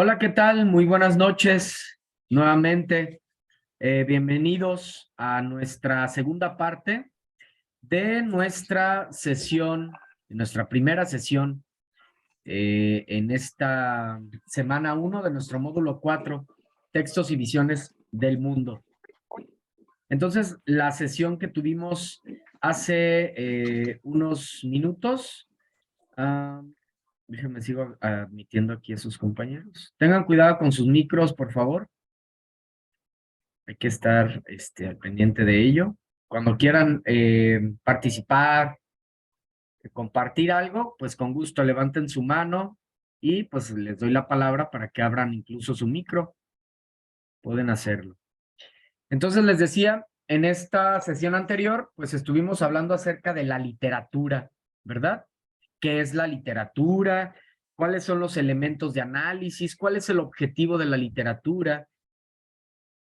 Hola, ¿qué tal? Muy buenas noches nuevamente. Bienvenidos a nuestra segunda parte de nuestra sesión, de nuestra primera sesión en esta semana 1 de nuestro módulo 4, Textos y Visiones del Mundo. Entonces, la sesión que tuvimos hace unos minutos, déjenme sigo admitiendo aquí a sus compañeros. Tengan cuidado con sus micros, por favor. Hay que estar al pendiente de ello. Cuando quieran participar, compartir algo, pues con gusto levanten su mano y pues les doy la palabra para que abran incluso su micro. Pueden hacerlo. Entonces les decía, en esta sesión anterior, pues estuvimos hablando acerca de la literatura, ¿verdad? ¿Qué es la literatura? ¿Cuáles son los elementos de análisis? ¿Cuál es el objetivo de la literatura?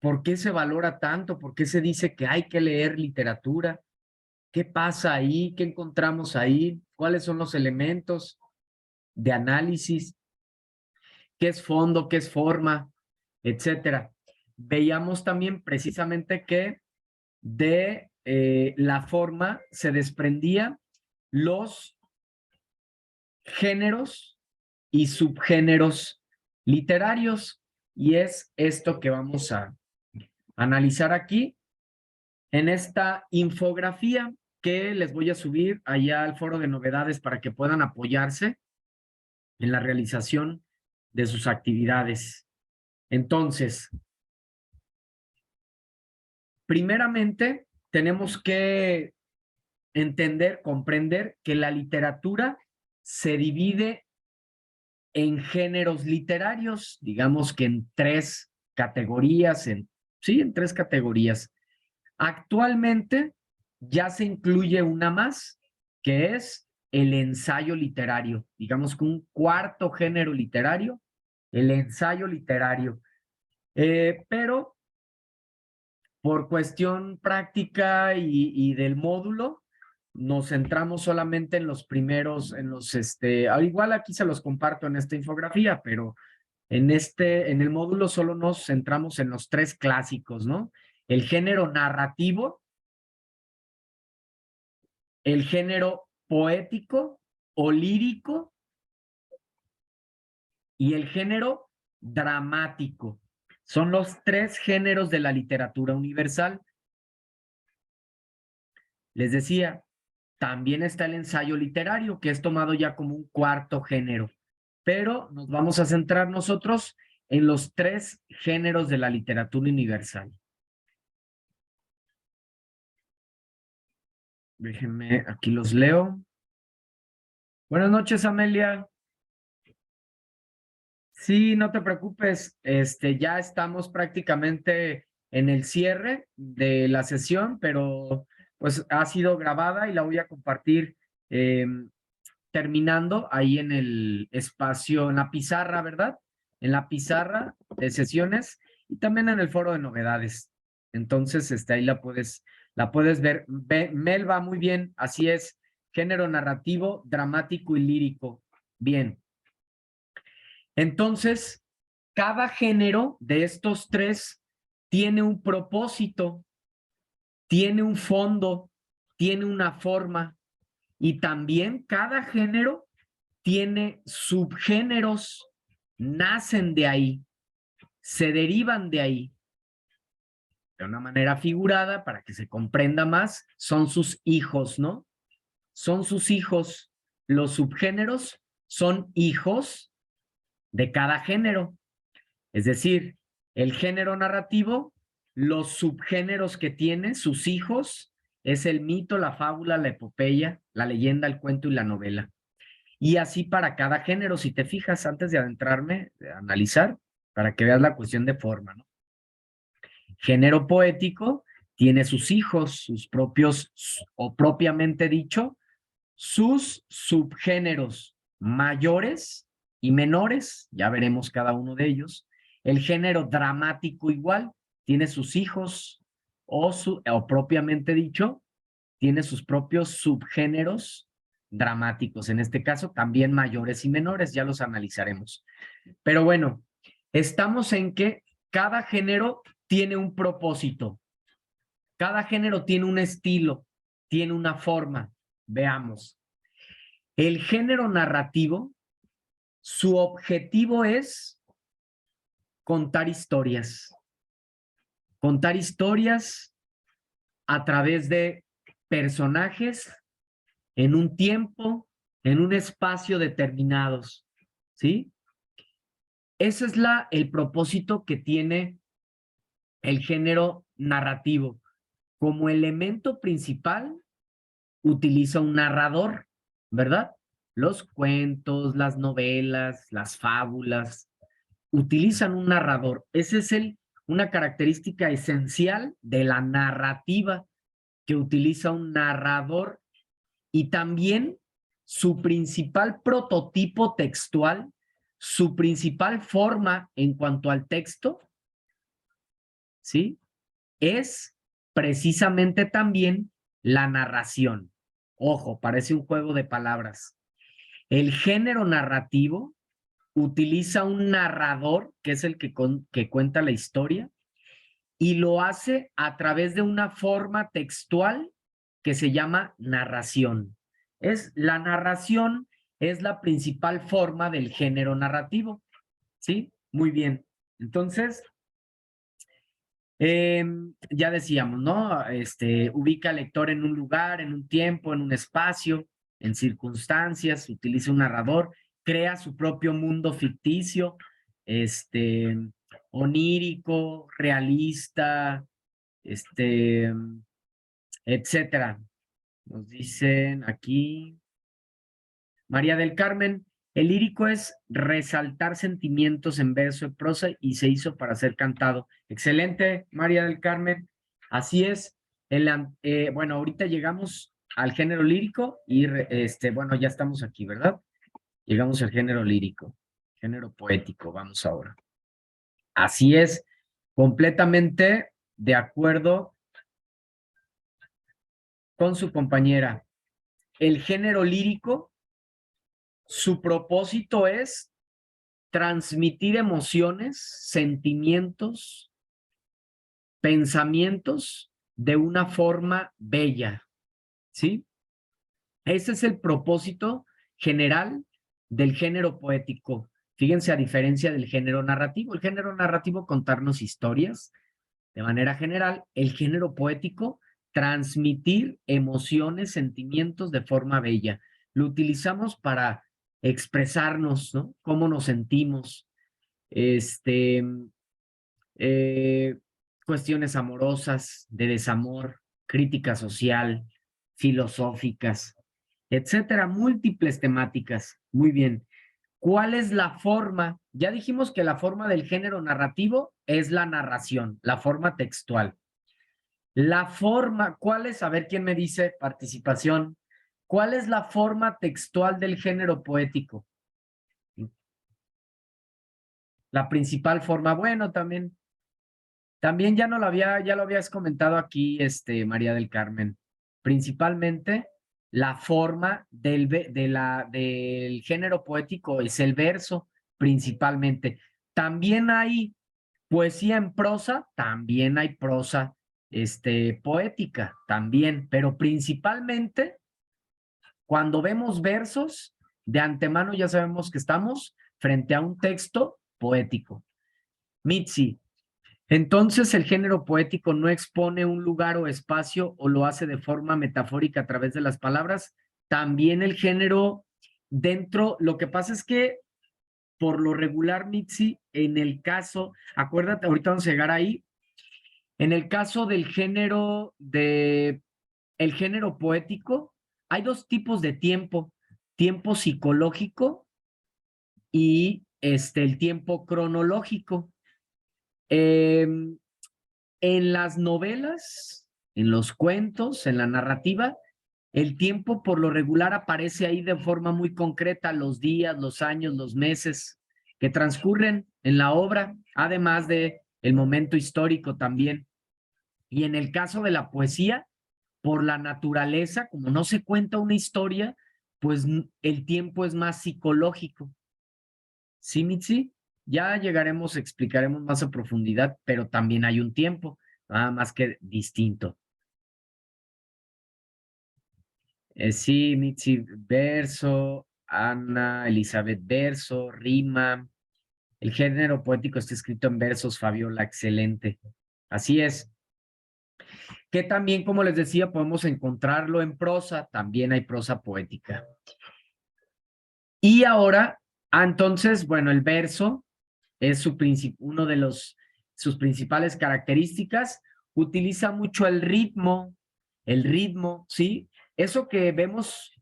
¿Por qué se valora tanto? ¿Por qué se dice que hay que leer literatura? ¿Qué pasa ahí? ¿Qué encontramos ahí? ¿Cuáles son los elementos de análisis? ¿Qué es fondo? ¿Qué es forma? Etcétera. Veíamos también precisamente que de la forma se desprendía los géneros y subgéneros literarios, y es esto que vamos a analizar aquí en esta infografía que les voy a subir allá al foro de novedades para que puedan apoyarse en la realización de sus actividades. Entonces, primeramente, tenemos que entender, comprender que la literatura se divide en géneros literarios, digamos que en tres categorías, en tres categorías. Actualmente ya se incluye una más, que es el ensayo literario, digamos que un cuarto género literario, el ensayo literario. Pero por cuestión práctica y del módulo, nos centramos solamente en los primeros, al igual aquí se los comparto en esta infografía, pero en el módulo solo nos centramos en los tres clásicos, ¿no? El género narrativo, el género poético o lírico y el género dramático. Son los tres géneros de la literatura universal. Les decía, también está el ensayo literario, que es tomado ya como un cuarto género, pero nos vamos a centrar nosotros en los tres géneros de la literatura universal. Déjenme, aquí los leo. Buenas noches, Amelia. Sí, no te preocupes, ya estamos prácticamente en el cierre de la sesión, pero pues ha sido grabada y la voy a compartir terminando ahí en el espacio, en la pizarra, ¿verdad? En la pizarra de sesiones y también en el foro de novedades. Entonces, ahí la puedes ver. Mel va muy bien, así es, género narrativo, dramático y lírico. Bien. Entonces, cada género de estos tres tiene un propósito, tiene un fondo, tiene una forma y también cada género tiene subgéneros, nacen de ahí, se derivan de ahí. De una manera figurada, para que se comprenda más, son sus hijos, ¿no? Son sus hijos. Los subgéneros son hijos de cada género. Es decir, el género narrativo, los subgéneros que tiene, sus hijos, es el mito, la fábula, la epopeya, la leyenda, el cuento y la novela. Y así para cada género, si te fijas, antes de adentrarme, de analizar, para que veas la cuestión de forma, ¿no? Género poético tiene sus hijos, sus propios, o propiamente dicho, sus subgéneros mayores y menores, ya veremos cada uno de ellos. El género dramático igual, tiene sus hijos o propiamente dicho, tiene sus propios subgéneros dramáticos, en este caso también mayores y menores, ya los analizaremos. Pero bueno, Estamos en que cada género tiene un propósito. Cada género tiene un estilo, tiene una forma. Veamos. El género narrativo, su objetivo es contar historias. Contar historias a través de personajes en un tiempo, en un espacio determinados, ¿sí? Ese es el propósito que tiene el género narrativo. Como elemento principal, utiliza un narrador, ¿verdad? Los cuentos, las novelas, las fábulas, utilizan un narrador. Esa es una característica esencial de la narrativa, que utiliza un narrador, y también su principal prototipo textual, su principal forma en cuanto al texto, ¿sí? Es precisamente también la narración. Ojo, parece un juego de palabras. El género narrativo utiliza un narrador, que es el que cuenta la historia, y lo hace a través de una forma textual que se llama narración. La narración es la principal forma del género narrativo, ¿sí? Muy bien. Entonces, ya decíamos, ¿no? Ubica al lector en un lugar, en un tiempo, en un espacio, en circunstancias, utiliza un narrador, crea su propio mundo ficticio, onírico, realista, etcétera. Nos dicen aquí, María del Carmen, el lírico es resaltar sentimientos en verso y prosa y se hizo para ser cantado. Excelente, María del Carmen. Así es. Bueno, ahorita llegamos al género lírico y bueno, ya estamos aquí, ¿verdad? Llegamos al género lírico, género poético. Vamos ahora. Así es, completamente de acuerdo con su compañera. El género lírico, su propósito es transmitir emociones, sentimientos, pensamientos de una forma bella, ¿sí? Ese es el propósito general del género poético. Fíjense, a diferencia del género narrativo. El género narrativo, contarnos historias de manera general. El género poético, transmitir emociones, sentimientos de forma bella. Lo utilizamos para expresarnos, ¿no? Cómo nos sentimos, este, eh, cuestiones amorosas, de desamor, crítica social, filosóficas, etcétera, múltiples temáticas. Muy bien. ¿Cuál es la forma? Ya dijimos que la forma del género narrativo es la narración, la forma textual. La forma, ¿cuál es? A ver quién me dice, participación. ¿Cuál es la forma textual del género poético? La principal forma, bueno, también ya lo habías comentado aquí, María del Carmen. Principalmente la forma del género poético es el verso, principalmente. También hay poesía en prosa, también hay prosa, poética, también, pero principalmente cuando vemos versos, de antemano ya sabemos que estamos frente a un texto poético. Mitzi, entonces el género poético no expone un lugar o espacio o lo hace de forma metafórica a través de las palabras. También el género lo que pasa es que por lo regular, Mitzi, en el caso, acuérdate, ahorita vamos a llegar ahí, en el caso el género poético, hay dos tipos de tiempo psicológico y el tiempo cronológico. En las novelas, en los cuentos, en la narrativa, el tiempo por lo regular aparece ahí de forma muy concreta, los días, los años, los meses que transcurren en la obra, además de el momento histórico también. Y en el caso de la poesía, por la naturaleza, como no se cuenta una historia, pues el tiempo es más psicológico. ¿Sí, Mitzi? Ya llegaremos, explicaremos más a profundidad, pero también hay un tiempo, nada más que distinto. Sí, Mitzi, verso, Ana, Elizabeth, verso, rima. El género poético está escrito en versos, Fabiola, excelente. Así es. Que también, como les decía, podemos encontrarlo en prosa, también hay prosa poética. Y ahora, entonces, bueno, el verso es uno de sus principales características. Utiliza mucho el ritmo, ¿sí? Eso que vemos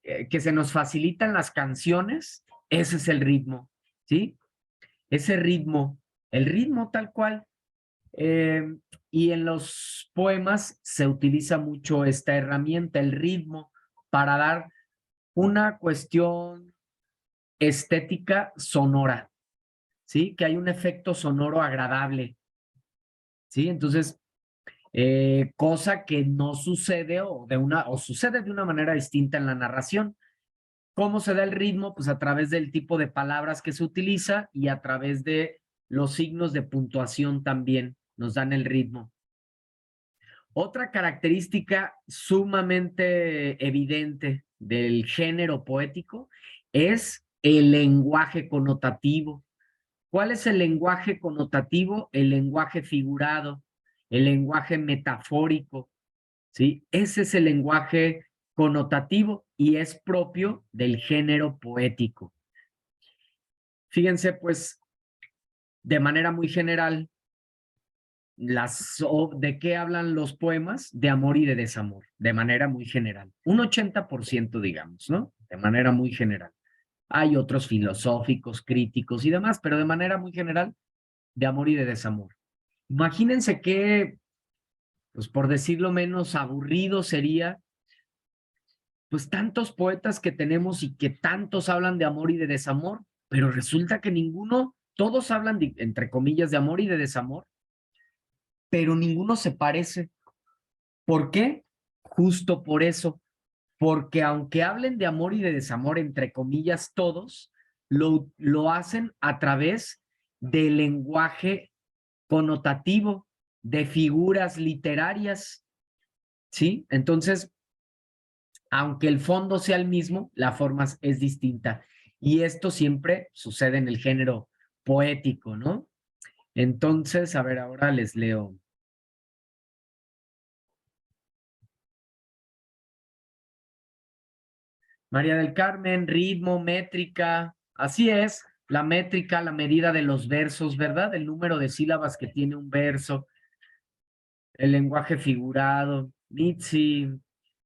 que se nos facilitan las canciones, ese es el ritmo, ¿sí? Ese ritmo, el ritmo tal cual. Eh, y en los poemas se utiliza mucho esta herramienta, el ritmo, para dar una cuestión estética sonora, ¿sí? Que hay un efecto sonoro agradable, ¿sí? Entonces, cosa que no sucede o sucede de una manera distinta en la narración. ¿Cómo se da el ritmo? Pues a través del tipo de palabras que se utiliza y a través de los signos de puntuación también nos dan el ritmo. Otra característica sumamente evidente del género poético es el lenguaje connotativo. ¿Cuál es el lenguaje connotativo? El lenguaje figurado, el lenguaje metafórico, ¿sí? Ese es el lenguaje connotativo y es propio del género poético. Fíjense, pues, de manera muy general, ¿de qué hablan los poemas? De amor y de desamor, de manera muy general. Un 80%, digamos, ¿no? De manera muy general. Hay otros filosóficos, críticos y demás, pero de manera muy general, de amor y de desamor. Imagínense que, pues por decirlo menos, aburrido sería, pues tantos poetas que tenemos y que tantos hablan de amor y de desamor, pero resulta que ninguno, todos hablan, entre comillas, de amor y de desamor, pero ninguno se parece. ¿Por qué? Justo por eso, porque aunque hablen de amor y de desamor, entre comillas, todos, lo hacen a través del lenguaje connotativo, de figuras literarias, ¿sí? Entonces, aunque el fondo sea el mismo, la forma es distinta. Y esto siempre sucede en el género poético, ¿no? Entonces, a ver, ahora les leo. María del Carmen, ritmo, métrica, así es, la métrica, la medida de los versos, ¿verdad? El número de sílabas que tiene un verso, el lenguaje figurado, Mitzi.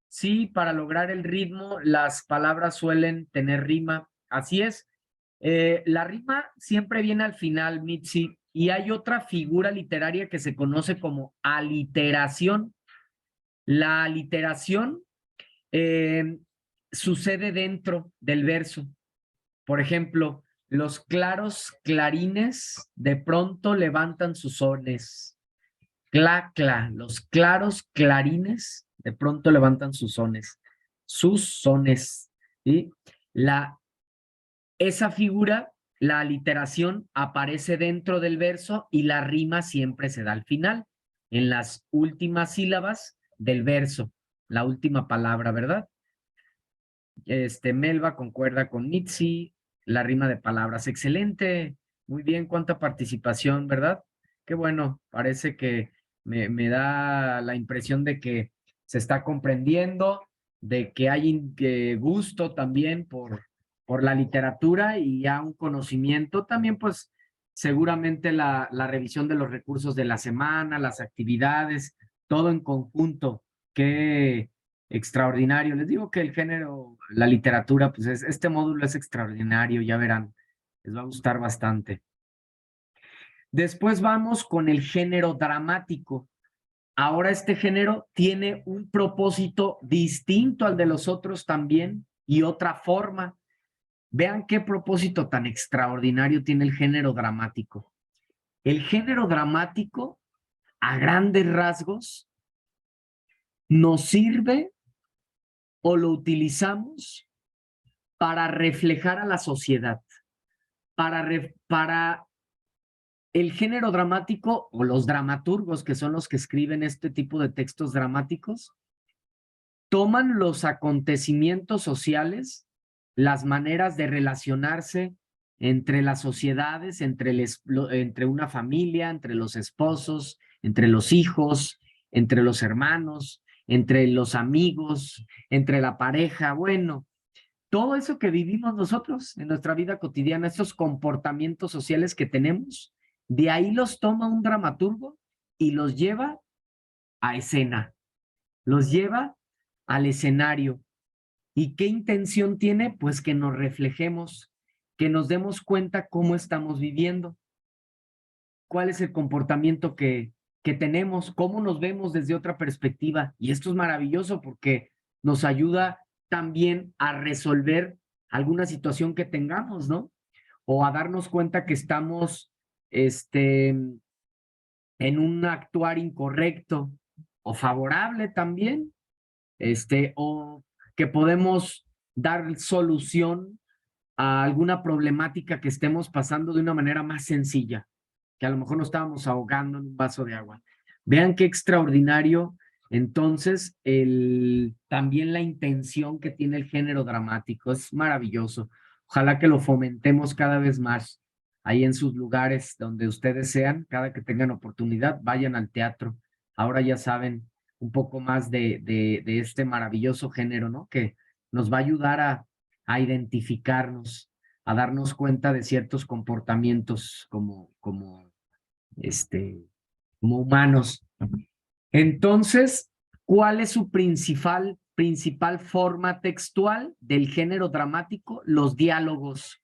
Sí, para lograr el ritmo, las palabras suelen tener rima, así es. La rima siempre viene al final, Mitzi, y hay otra figura literaria que se conoce como aliteración. La aliteración eh, sucede dentro del verso. Por ejemplo, los claros clarines de pronto levantan sus sones. Cla, cla, los claros clarines de pronto levantan sus sones. Sus sones. ¿Sí? Esa figura, la aliteración, aparece dentro del verso y la rima siempre se da al final, en las últimas sílabas del verso, la última palabra, ¿verdad? Melba concuerda con Mitzi, la rima de palabras. Excelente, muy bien, cuánta participación, ¿verdad? Qué bueno, parece que me da la impresión de que se está comprendiendo, de que hay gusto también por la literatura y ya un conocimiento. También, pues, seguramente la revisión de los recursos de la semana, las actividades, todo en conjunto. Que extraordinario. Les digo que el género, la literatura, pues este módulo es extraordinario, ya verán, les va a gustar bastante. Después vamos con el género dramático. Ahora este género tiene un propósito distinto al de los otros también y otra forma. Vean qué propósito tan extraordinario tiene el género dramático. El género dramático, a grandes rasgos, nos sirve o lo utilizamos para reflejar a la sociedad, para el género dramático o los dramaturgos, que son los que escriben este tipo de textos dramáticos, toman los acontecimientos sociales, las maneras de relacionarse entre las sociedades, entre una familia, entre los esposos, entre los hijos, entre los hermanos, entre los amigos, entre la pareja, bueno, todo eso que vivimos nosotros en nuestra vida cotidiana, esos comportamientos sociales que tenemos, de ahí los toma un dramaturgo y los lleva a escena, los lleva al escenario. ¿Y qué intención tiene? Pues que nos reflejemos, que nos demos cuenta cómo estamos viviendo, cuál es el comportamiento que tenemos, cómo nos vemos desde otra perspectiva. Y esto es maravilloso porque nos ayuda también a resolver alguna situación que tengamos, ¿no? O a darnos cuenta que estamos en un actuar incorrecto o favorable también, o que podemos dar solución a alguna problemática que estemos pasando de una manera más sencilla, que a lo mejor nos estábamos ahogando en un vaso de agua. Vean qué extraordinario entonces también la intención que tiene el género dramático, es maravilloso. Ojalá que lo fomentemos cada vez más ahí en sus lugares donde ustedes sean, cada que tengan oportunidad, vayan al teatro. Ahora ya saben un poco más de este maravilloso género, ¿no? Que nos va a ayudar a identificarnos, a darnos cuenta de ciertos comportamientos como humanos. Entonces, ¿cuál es su principal forma textual del género dramático? Los diálogos.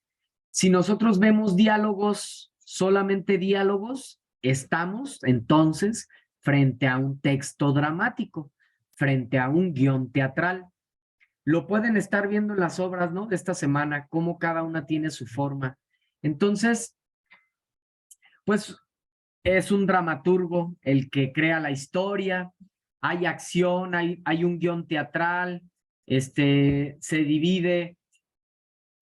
Si nosotros vemos diálogos, solamente diálogos, estamos entonces frente a un texto dramático, frente a un guión teatral. Lo pueden estar viendo en las obras, ¿no? De esta semana, cómo cada una tiene su forma. Entonces, pues es un dramaturgo el que crea la historia, hay acción, hay un guión teatral, se divide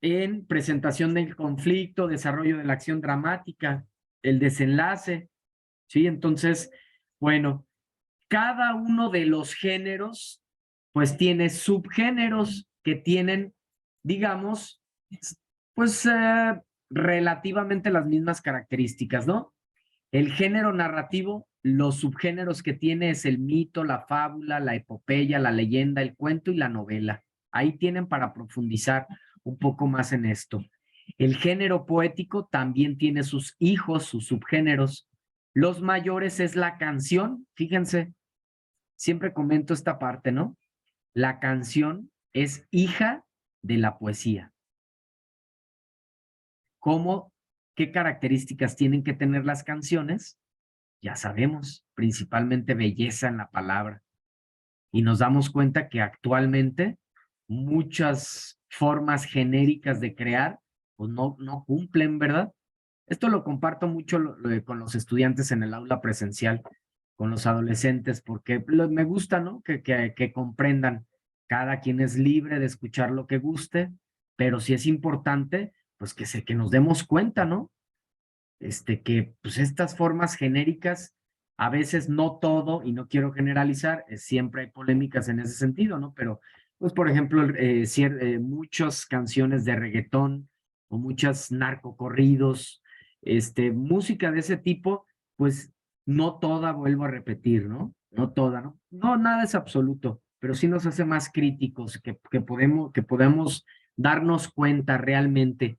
en presentación del conflicto, desarrollo de la acción dramática, el desenlace, ¿sí? Entonces, bueno, cada uno de los géneros, pues tiene subgéneros que tienen, digamos, pues relativamente las mismas características, ¿no? El género narrativo, los subgéneros que tiene es el mito, la fábula, la epopeya, la leyenda, el cuento y la novela. Ahí tienen para profundizar un poco más en esto. El género poético también tiene sus hijos, sus subgéneros. Los mayores es la canción, fíjense, siempre comento esta parte, ¿no? La canción es hija de la poesía. ¿Cómo, qué características tienen que tener las canciones? Ya sabemos, principalmente belleza en la palabra. Y nos damos cuenta que actualmente muchas formas genéricas de crear pues no cumplen, ¿verdad? Esto lo comparto mucho con los estudiantes en el aula presencial, con los adolescentes, porque me gusta, ¿no? Que comprendan, cada quien es libre de escuchar lo que guste, pero sí es importante, pues que nos demos cuenta, ¿no? Que pues estas formas genéricas, a veces no todo, y no quiero generalizar, siempre hay polémicas en ese sentido, ¿no? Pero, pues, por ejemplo, muchas canciones de reggaetón o muchas narcocorridos, música de ese tipo, pues, no toda, vuelvo a repetir, ¿no? No toda, ¿no? No, nada es absoluto, pero sí nos hace más críticos, que podemos darnos cuenta realmente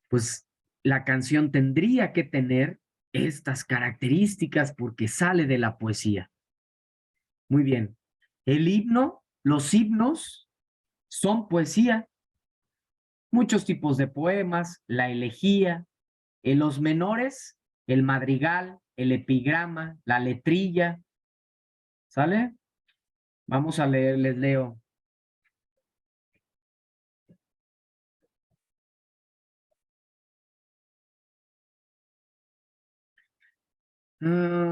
pues la canción tendría que tener estas características porque sale de la poesía. Muy bien. El himno, los himnos son poesía, muchos tipos de poemas, la elegía, en los menores, el madrigal, el epigrama, la letrilla, ¿sale? Vamos a leer, les leo.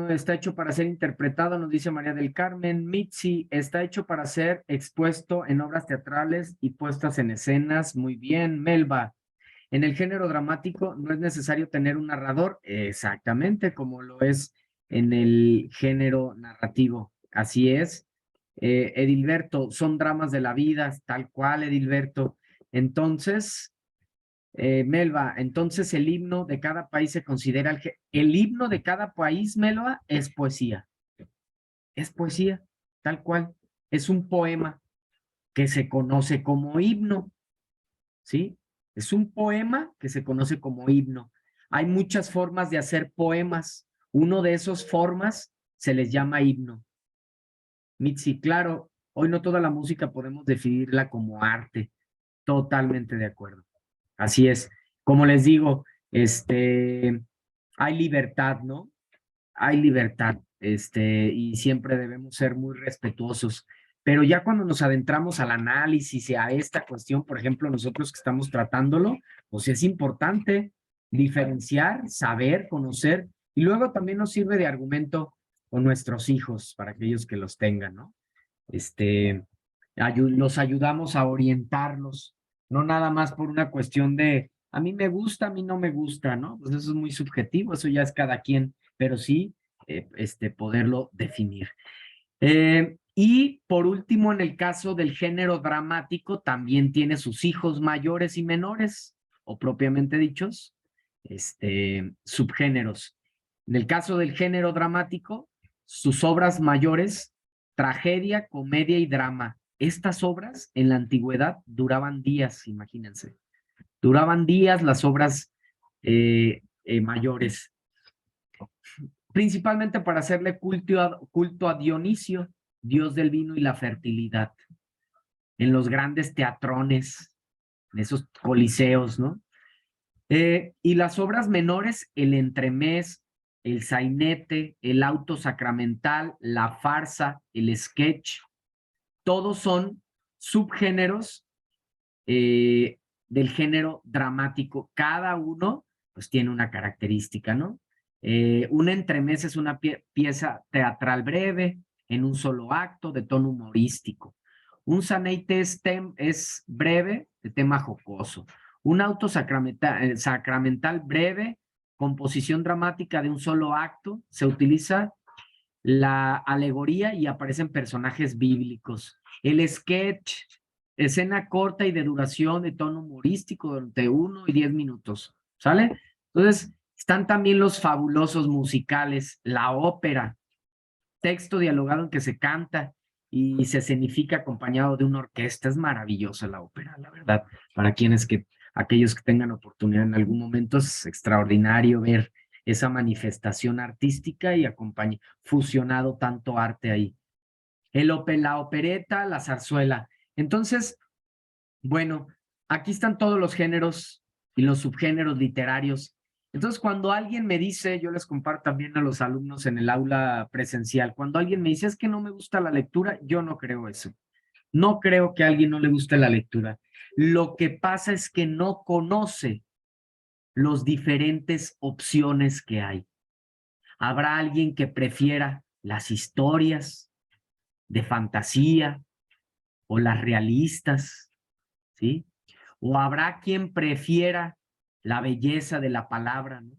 Está hecho para ser interpretado, nos dice María del Carmen. Mitzi, está hecho para ser expuesto en obras teatrales y puestas en escenas. Muy bien. Melba, En el género dramático no es necesario tener un narrador, exactamente como lo es en el género narrativo. Así es. Edilberto, son dramas de la vida, tal cual, Edilberto. Entonces, Melba, entonces el himno de cada país se considera el himno de cada país, Melba, es poesía, tal cual. Es un poema que se conoce como himno, ¿sí? Es un poema que se conoce como himno. Hay muchas formas de hacer poemas. Uno de esos formas se les llama himno. Mitzi, claro, hoy no toda la música podemos definirla como arte. Totalmente de acuerdo. Así es. Como les digo, hay libertad, ¿no? Hay libertad, y siempre debemos ser muy respetuosos. Pero ya cuando nos adentramos al análisis y a esta cuestión, por ejemplo, nosotros que estamos tratándolo, pues es importante diferenciar, saber, conocer, y luego también nos sirve de argumento con nuestros hijos, para aquellos que los tengan, ¿no? Los ayudamos a orientarlos, no nada más por una cuestión de, a mí me gusta, a mí no me gusta, ¿no? Pues eso es muy subjetivo, eso ya es cada quien, pero sí, poderlo definir. Y por último, en el caso del género dramático, también tiene sus hijos mayores y menores, o propiamente dichos, subgéneros. En el caso del género dramático, sus obras mayores, tragedia, comedia y drama. Estas obras en la antigüedad duraban días, imagínense. Duraban días las obras mayores, principalmente para hacerle culto a Dionisio, dios del vino y la fertilidad, en los grandes teatrones, en esos coliseos, ¿no? Y las obras menores, el entremés, el sainete, el auto sacramental, la farsa, el sketch, todos son subgéneros del género dramático. Cada uno, pues, tiene una característica, ¿no? Un entremés es una pieza teatral breve, en un solo acto, de tono humorístico. Un sainete es breve, de tema jocoso. Un auto sacramental breve, composición dramática de un solo acto, se utiliza la alegoría y aparecen personajes bíblicos. El sketch, escena corta y de duración de tono humorístico de 1 y 10 minutos, ¿sale? Entonces, están también los fabulosos musicales, la ópera, texto dialogado en que se canta y se escenifica acompañado de una orquesta. Es maravillosa la ópera, la verdad. Para aquellos que tengan oportunidad en algún momento, es extraordinario ver esa manifestación artística y fusionado tanto arte ahí. La opereta, la zarzuela. Entonces, bueno, aquí están todos los géneros y los subgéneros literarios. Entonces, cuando alguien me dice, yo les comparto también a los alumnos en el aula presencial, cuando alguien me dice, es que no me gusta la lectura, yo no creo eso. No creo que a alguien no le guste la lectura. Lo que pasa es que no conoce las diferentes opciones que hay. Habrá alguien que prefiera las historias de fantasía o las realistas, ¿sí? O habrá quien prefiera la belleza de la palabra, ¿no?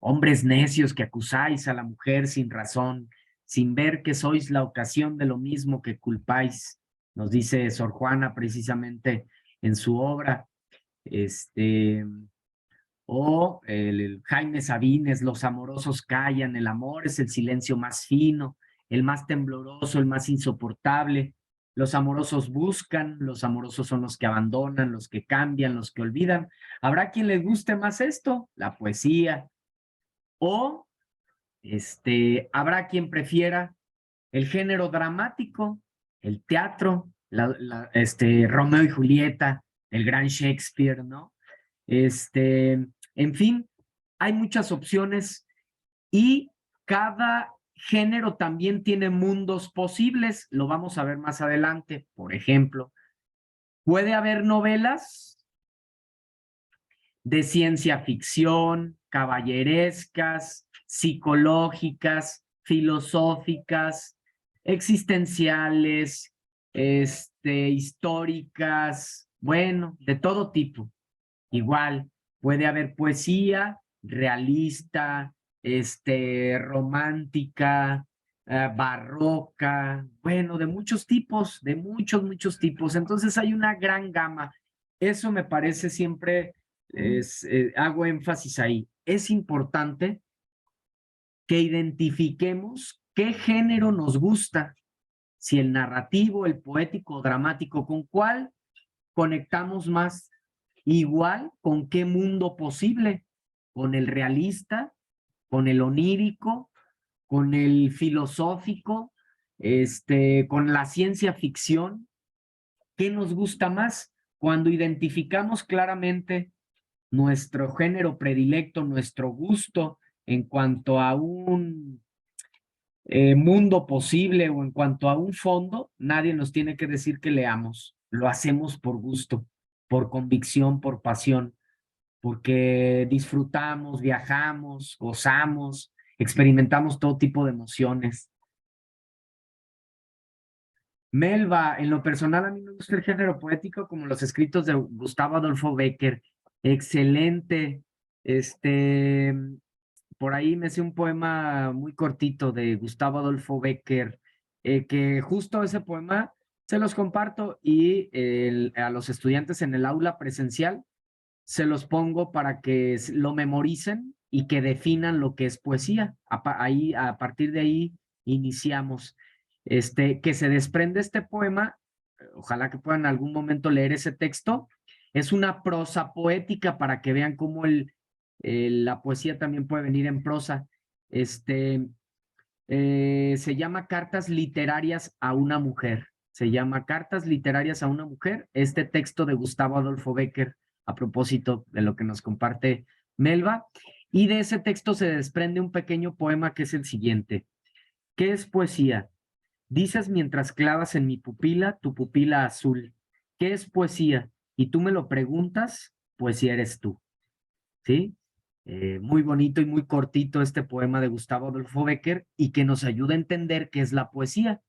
Hombres necios que acusáis a la mujer sin razón, sin ver que sois la ocasión de lo mismo que culpáis, nos dice Sor Juana precisamente en su obra. O el Jaime Sabines, los amorosos callan, el amor es el silencio más fino, el más tembloroso, el más insoportable. Los amorosos buscan, los amorosos son los que abandonan, los que cambian, los que olvidan. ¿Habrá quien les guste más esto? La poesía. O habrá quien prefiera el género dramático, el teatro, Romeo y Julieta, el gran Shakespeare, ¿no? En fin, hay muchas opciones y cada género también tiene mundos posibles, lo vamos a ver más adelante. Por ejemplo, puede haber novelas de ciencia ficción, caballerescas, psicológicas, filosóficas, existenciales, históricas, bueno, de todo tipo. Igual, puede haber poesía realista, romántica, barroca, bueno, de muchos tipos, de muchos tipos. Entonces hay una gran gama. Eso me parece siempre, hago énfasis ahí. Es importante que identifiquemos qué género nos gusta, si el narrativo, el poético, dramático, con cuál conectamos más. Igual, ¿con qué mundo posible? ¿Con el realista? ¿Con el onírico? ¿Con el filosófico? ¿Con la ciencia ficción? ¿Qué nos gusta más? Cuando identificamos claramente nuestro género predilecto, nuestro gusto en cuanto a un mundo posible o en cuanto a un fondo, nadie nos tiene que decir que leamos. Lo hacemos por gusto, por convicción, por pasión, porque disfrutamos, viajamos, gozamos, experimentamos todo tipo de emociones. Melba, en lo personal a mí me gusta el género poético como los escritos de Gustavo Adolfo Bécquer. Excelente. Por ahí me sé un poema muy cortito de Gustavo Adolfo Bécquer, que justo ese poema se los comparto y a los estudiantes en el aula presencial se los pongo para que lo memoricen y que definan lo que es poesía. Ahí, a partir de ahí iniciamos. Que se desprende este poema, ojalá que puedan en algún momento leer ese texto. Es una prosa poética para que vean cómo la poesía también puede venir en prosa. Se llama Cartas Literarias a una Mujer. Se llama Cartas Literarias a una Mujer, este texto de Gustavo Adolfo Bécquer, a propósito de lo que nos comparte Melba. Y de ese texto se desprende un pequeño poema que es el siguiente. ¿Qué es poesía? Dices mientras clavas en mi pupila tu pupila azul. ¿Qué es poesía? Y tú me lo preguntas, poesía eres tú. ¿Sí? Muy bonito y muy cortito este poema de Gustavo Adolfo Bécquer y que nos ayuda a entender qué es la poesía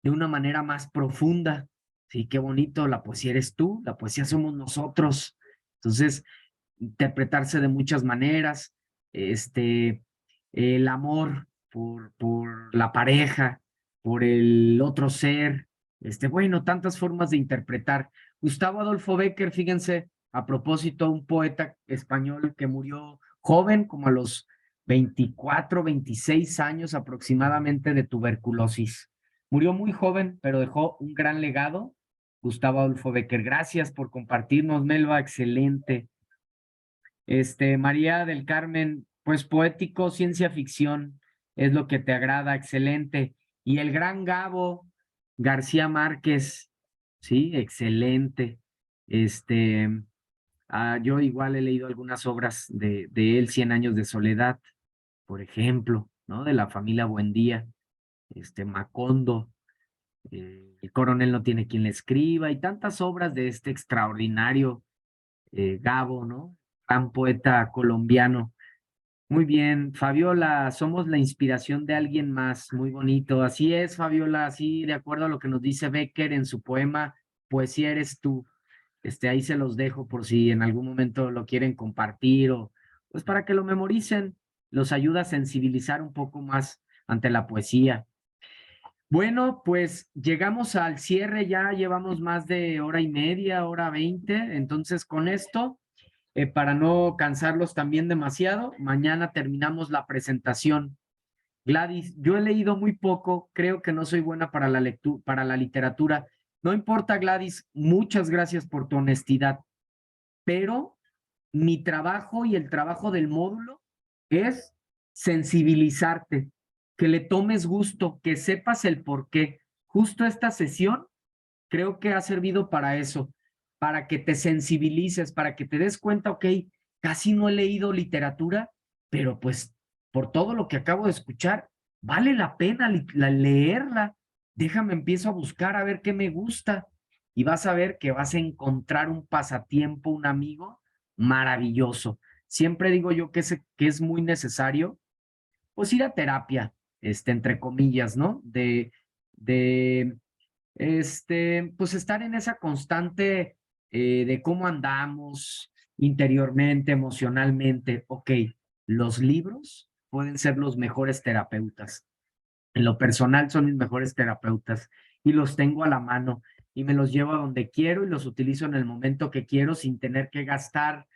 de una manera más profunda. Sí, qué bonito, la poesía eres tú, la poesía somos nosotros. Entonces, interpretarse de muchas maneras, el amor por la pareja, por el otro ser, bueno, tantas formas de interpretar. Gustavo Adolfo Bécquer, fíjense, a propósito, un poeta español que murió joven, como a los 24, 26 años aproximadamente de tuberculosis. Murió muy joven, pero dejó un gran legado. Gustavo Adolfo Bécquer, gracias por compartirnos, Melba, excelente. María del Carmen, pues poético, ciencia ficción, es lo que te agrada, excelente. Y el gran Gabo García Márquez, sí, excelente. Yo igual he leído algunas obras de él, Cien años de soledad, por ejemplo, ¿no? De la familia Buendía, Macondo, El coronel no tiene quien le escriba, y tantas obras de este extraordinario Gabo, ¿no? Gran poeta colombiano. Muy bien, Fabiola, somos la inspiración de alguien más, muy bonito. Así es, Fabiola, así de acuerdo a lo que nos dice Bécquer en su poema, Poesía eres tú. Ahí se los dejo por si en algún momento lo quieren compartir o pues para que lo memoricen, los ayuda a sensibilizar un poco más ante la poesía. Bueno, pues llegamos al cierre, ya llevamos más de hora y media, hora 20, entonces con esto, para no cansarlos también demasiado, mañana terminamos la presentación. Gladys, yo he leído muy poco, creo que no soy buena para la lectura, para la literatura. No importa, Gladys, muchas gracias por tu honestidad, pero mi trabajo y el trabajo del módulo es sensibilizarte, que le tomes gusto, que sepas el por qué. Justo esta sesión creo que ha servido para eso, para que te sensibilices, para que te des cuenta, ok, casi no he leído literatura, pero pues por todo lo que acabo de escuchar, vale la pena leerla. Déjame, empiezo a buscar a ver qué me gusta y vas a ver que vas a encontrar un pasatiempo, un amigo maravilloso. Siempre digo yo que es muy necesario, pues ir a terapia, entre comillas, ¿no? De pues estar en esa constante de cómo andamos interiormente, emocionalmente. Ok, los libros pueden ser los mejores terapeutas. En lo personal son mis mejores terapeutas y los tengo a la mano y me los llevo a donde quiero y los utilizo en el momento que quiero sin tener que gastar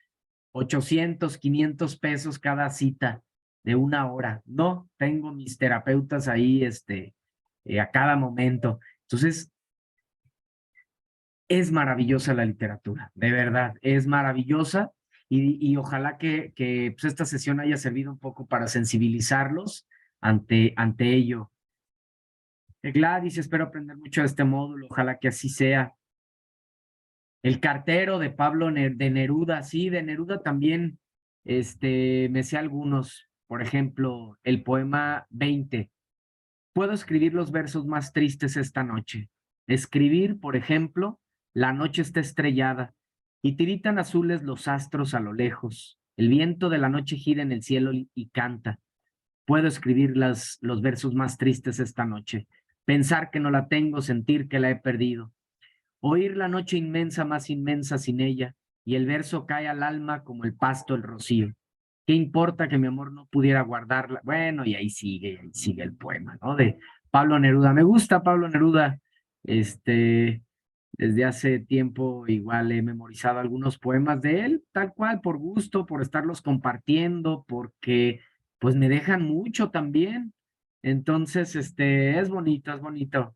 800, 500 pesos cada cita de una hora. No, tengo mis terapeutas ahí, a cada momento. Entonces, es maravillosa la literatura, de verdad, es maravillosa y ojalá que pues, esta sesión haya servido un poco para sensibilizarlos ante ello. Gladys, espero aprender mucho de este módulo, ojalá que así sea. El cartero de Pablo de Neruda, sí, de Neruda también, me sé algunos, por ejemplo, el poema 20. Puedo escribir los versos más tristes esta noche. Escribir, por ejemplo, la noche está estrellada y tiritan azules los astros a lo lejos. El viento de la noche gira en el cielo y canta. Puedo escribir los versos más tristes esta noche. Pensar que no la tengo, sentir que la he perdido. Oír la noche inmensa más inmensa sin ella, y el verso cae al alma como el pasto el rocío. ¿Qué importa que mi amor no pudiera guardarla? Bueno, y ahí sigue el poema, ¿no? De Pablo Neruda. Me gusta Pablo Neruda. Desde hace tiempo igual he memorizado algunos poemas de él, tal cual, por gusto, por estarlos compartiendo, porque pues me dejan mucho también. Entonces, es bonito, es bonito.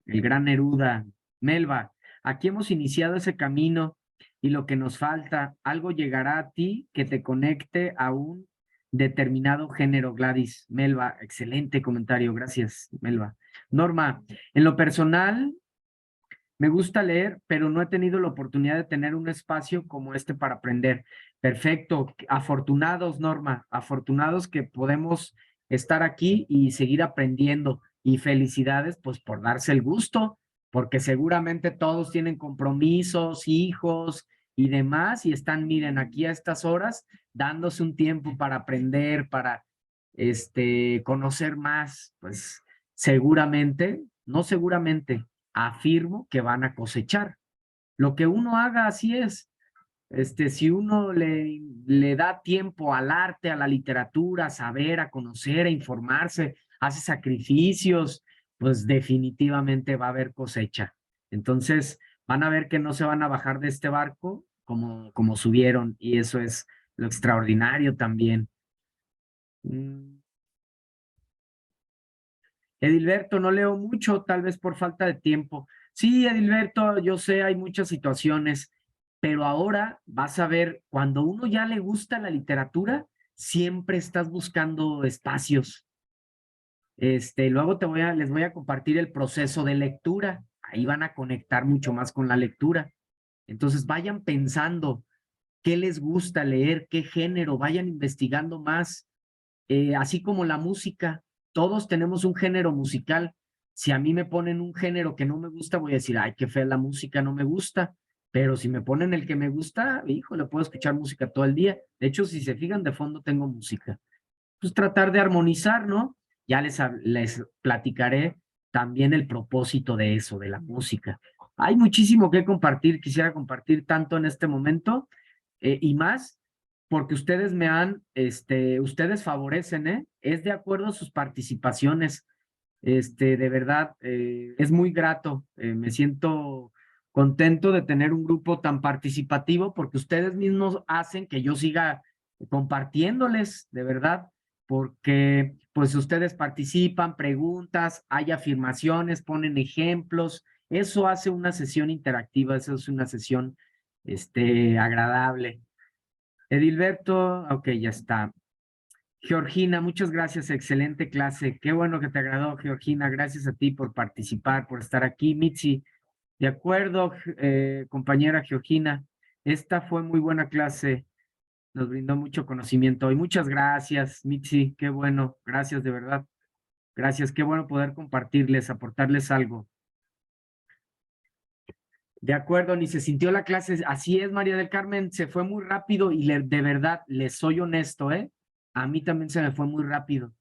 El gran Neruda. Melba, aquí hemos iniciado ese camino y lo que nos falta, algo llegará a ti que te conecte a un determinado género, Gladys. Melba, excelente comentario, gracias, Melba. Norma, en lo personal, me gusta leer, pero no he tenido la oportunidad de tener un espacio como este para aprender. Perfecto, afortunados, Norma, afortunados que podemos estar aquí y seguir aprendiendo. Y felicidades, pues, por darse el gusto, porque seguramente todos tienen compromisos, hijos y demás, y están, miren, aquí a estas horas, dándose un tiempo para aprender, para, conocer más, pues, seguramente, no seguramente, afirmo que van a cosechar. Lo que uno haga, así es. Si uno le da tiempo al arte, a la literatura, a saber, a conocer, a informarse, hace sacrificios, pues definitivamente va a haber cosecha. Entonces, van a ver que no se van a bajar de este barco como subieron, y eso es lo extraordinario también. Edilberto, no leo mucho, tal vez por falta de tiempo. Sí, Edilberto, yo sé, hay muchas situaciones, pero ahora vas a ver, cuando uno ya le gusta la literatura, siempre estás buscando espacios. Luego les voy a compartir el proceso de lectura. Ahí van a conectar mucho más con la lectura. Entonces, vayan pensando qué les gusta leer, qué género, vayan investigando más, así como la música, todos tenemos un género musical. Si a mí me ponen un género que no me gusta, voy a decir, ay, qué fea la música, no me gusta. Pero si me ponen el que me gusta, híjole, puedo escuchar música todo el día. De hecho, si se fijan, de fondo tengo música. Pues tratar de armonizar, ¿no? Ya les platicaré también el propósito de eso, de la música. Hay muchísimo que compartir, quisiera compartir tanto en este momento y más, porque ustedes ustedes favorecen, ¿eh? Es de acuerdo a sus participaciones. De verdad, es muy grato. Me siento contento de tener un grupo tan participativo porque ustedes mismos hacen que yo siga compartiéndoles, de verdad, porque pues ustedes participan, preguntas, hay afirmaciones, ponen ejemplos. Eso hace una sesión interactiva, eso es una sesión, agradable. Edilberto, ok, ya está. Georgina, muchas gracias, excelente clase. Qué bueno que te agradó, Georgina. Gracias a ti por participar, por estar aquí. Mitzi, de acuerdo, compañera Georgina. Esta fue muy buena clase. Nos brindó mucho conocimiento y muchas gracias, Mitzi. Qué bueno, gracias de verdad. Gracias, qué bueno poder compartirles, aportarles algo. De acuerdo, ni se sintió la clase. Así es, María del Carmen, se fue muy rápido y de verdad, les soy honesto, ¿eh? A mí también se me fue muy rápido.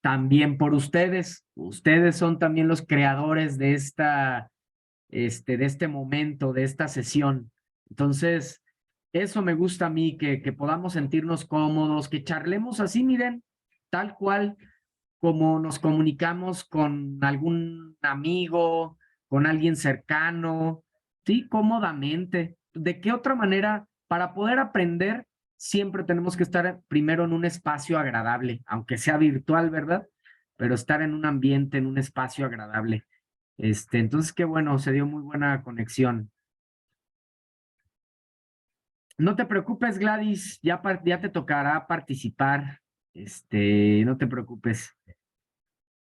También por ustedes. Ustedes son también los creadores de de este momento, de esta sesión. Entonces, eso me gusta a mí, que podamos sentirnos cómodos, que charlemos así, miren, tal cual como nos comunicamos con algún amigo, con alguien cercano, sí, cómodamente. ¿De qué otra manera? Para poder aprender, siempre tenemos que estar primero en un espacio agradable, aunque sea virtual, ¿verdad? Pero estar en un ambiente, en un espacio agradable. Entonces, qué bueno, se dio muy buena conexión. No te preocupes, Gladys, ya te tocará participar. No te preocupes.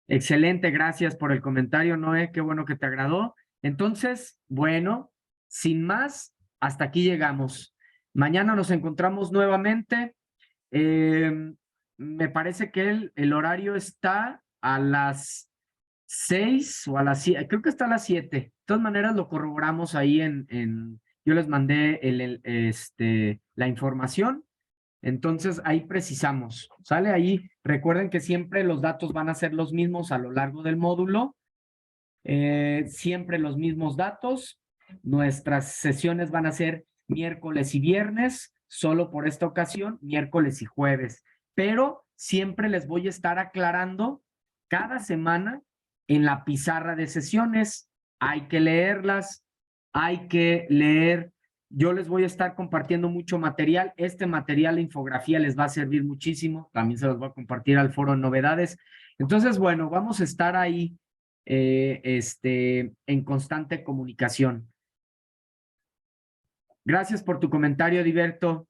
Excelente, gracias por el comentario, Noé, qué bueno que te agradó. Entonces, bueno, sin más, hasta aquí llegamos. Mañana nos encontramos nuevamente. Me parece que el horario está a las 6 o a las 7, creo que está a las 7. De todas maneras, lo corroboramos ahí yo les mandé la información. Entonces, ahí precisamos, ¿sale? Ahí recuerden que siempre los datos van a ser los mismos a lo largo del módulo, siempre los mismos datos. Nuestras sesiones van a ser miércoles y viernes, solo por esta ocasión, miércoles y jueves. Pero siempre les voy a estar aclarando cada semana en la pizarra de sesiones. Hay que leerlas, hay que leer. Yo les voy a estar compartiendo mucho material. Este material de infografía les va a servir muchísimo. También se los voy a compartir al foro de novedades. Entonces, bueno, vamos a estar ahí en constante comunicación. Gracias por tu comentario, Diberto.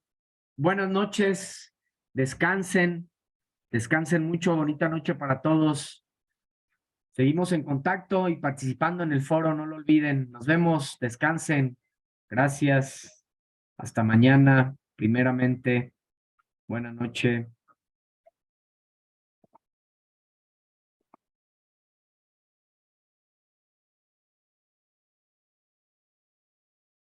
Buenas noches. Descansen. Descansen mucho. Bonita noche para todos. Seguimos en contacto y participando en el foro. No lo olviden. Nos vemos. Descansen. Gracias. Hasta mañana. Primeramente. Buenas noches.